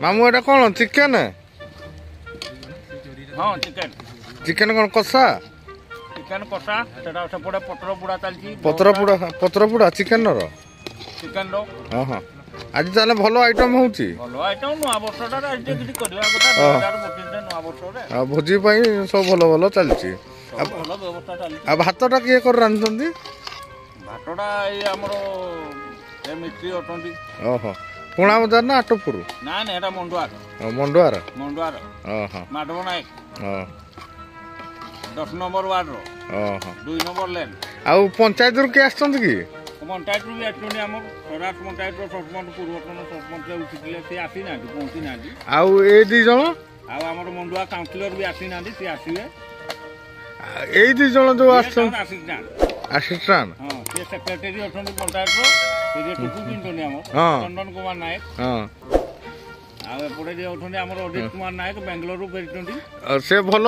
ମାମୁଁ ଏଟା କଣ ଚିକେନ? ହଁ ଚିକେନ। ଚିକେନ କଣ କଷା? ଚିକେନ କଷା ସେଟା ସେପଟେ ପତ୍ର ପୋଡ଼ା ଚାଲିଛି। ପତ୍ର ପୋଡ଼ା ଚିକେନର? ଚିକେନର। ହଁ ହଁ। ଆଜି ତାହେଲେ ଭଲ ଆଇଟମ ହଉଛି? ଭଲ ଆଇଟମ ନୂଆ ବର୍ଷଟାରେ ଆଜି କିଛି କରିବା କଥା ନୂଆ ବର୍ଷରେ। ଆଉ ଭୋଜି ପାଇଁ ସବୁ ଭଲ ଭଲ ଚାଲିଛି। ଭଲ ବ୍ୟବସ୍ଥା ଚାଲିଛି। ଆଉ ଭାତଟା କିଏ କରି ରାନ୍ଧୁଛନ୍ତି? ଭାତଟା ଏଇ ଆମର ମିସ୍ତ୍ରୀ ଅଛନ୍ତି। ଓହୋ। ପୁଣା ବଜାର ନା ଆଟପୁର? ନା ନା ଏଟା ମଣ୍ଡୁଆର। ମଣ୍ଡୁଆର? ମଣ୍ଡୁଆର। ଓହୋ। ମାଧବ ନାୟକ। ହଁ। 10 ନମ୍ବର ୱାର୍ଡର। ଓହୋ। 2 ନମ୍ବର ଲେନ୍। ଆଉ ପଞ୍ଚାୟତରୁ କିଏ ଆସିଛନ୍ତି କି? ପଞ୍ଚାୟତରୁ ବି ଆସିଛନ୍ତି ଆମର ସ୍ୱରାଜ ପଞ୍ଚାୟତର ସରପଞ୍ଚ ପୂର୍ବତନ ସରପଞ୍ଚ ଉଠିଥିଲେ ସେ ଆସିନାହାନ୍ତି ପହଞ୍ଚି ନାହାନ୍ତି। ଆଉ ଏ 2 ଜଣ? ଆଉ ଆମର ମଣ୍ଡୁଆ କାଉନସିଲର ବି ଆସିନାହାନ୍ତି ସେ ଆସିବେ। ଏଇ 2 ଜଣ ଯୋଉ ଆସିଛନ୍ତି ଆସିଷ୍ଟାଣ୍ଟ। ହଁ ସେ ସେକ୍ରେଟାରୀ ଅଛନ୍ତି ପଞ୍ଚାୟତର। ସେ ଯେ ଟୁକୁ ପିନ୍ଧୁଛନ୍ତି ଆମର ଚନ୍ଦନ କୁମାର ନାୟକ। ହଁ। ଆଉ ଏପଟେ ଯେ ଅଛନ୍ତି ଆମର ଅଜିତ କୁମାର ନାୟକ ବେଙ୍ଗଲୋରରୁ ଫେରିଛନ୍ତି। ସେ ଭଲ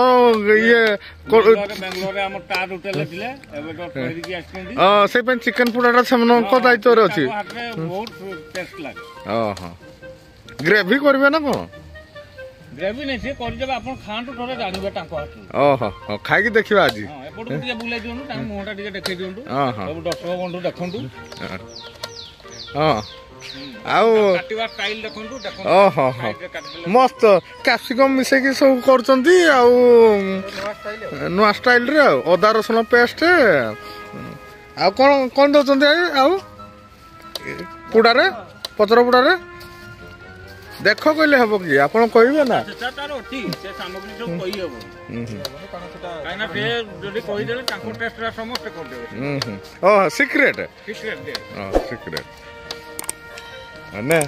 ଇଏ ବେଙ୍ଗଲୋରରେ ଆମର ଷ୍ଟାର ହୋଟେଲରେ ଥିଲେ ଏବେ ତ ଫେରିକି ଆସିଛନ୍ତି। ସେଇ ପାଇଁ ଚିକେନ ପୋଡ଼ାଟା ସେମାନଙ୍କ ଦାୟିତ୍ୱରେ ଅଛି। ବହୁତ ଟେଷ୍ଟ ଲାଗେ। ଓହୋ। ଗ୍ରେଭି କରିବେ ନା କଣ? ଗ୍ରେଭି ନାହିଁ ସେ କରିଦେବେ ଆପଣ ଖାଆନ୍ତୁ ଥରେ ଜାଣିବେ ତାଙ୍କ ହାତରୁ। ଓହୋ ଖାଇକି ଦେଖିବା ଆଜି। ଏପଟକୁ ଟିକେ ବୁଲେଇ ଦିଅନ୍ତୁ ତାଙ୍କ ମୁହଁଟା ଟିକେ ଦେଖେଇ ଦିଅନ୍ତୁ ସବୁ ଦର୍ଶକ ବନ୍ଧୁ ଦେଖନ୍ତୁ। ହଁ ଆଉ ଷ୍ଟାଇଲ ଦେଖନ୍ତୁ। ଓହୋ ମସ୍ତ କ୍ୟାପ୍ସିକମ୍ ମିଶେଇକି ସବୁ କରୁଛନ୍ତି ଆଉ ନୂଆ ଷ୍ଟାଇଲରେ ଆଉ ଅଦା ରସୁଣ ପେଷ୍ଟ ଆଉ କଣ କଣ ଦଉଛନ୍ତି ଆଉ ପୋଡ଼ାରେ ପତ୍ର ପୋଡ଼ାରେ ଦେଖ କହିଲେ ହବ କି ଆପଣ କହିବେ ନା? ତାର ଅଛି ସେ ସାମଗ୍ରୀ ସବୁ କହିହବ କାହିଁକିନା ସେ ଯଦି କହିଦେଲେ ତାଙ୍କ ଟେଷ୍ଟଟା ସମସ୍ତେ କରିଦେବେ। ସିକ୍ରେଟ। ସିକ୍ରେଟ ସିକ୍ରେଟ ନା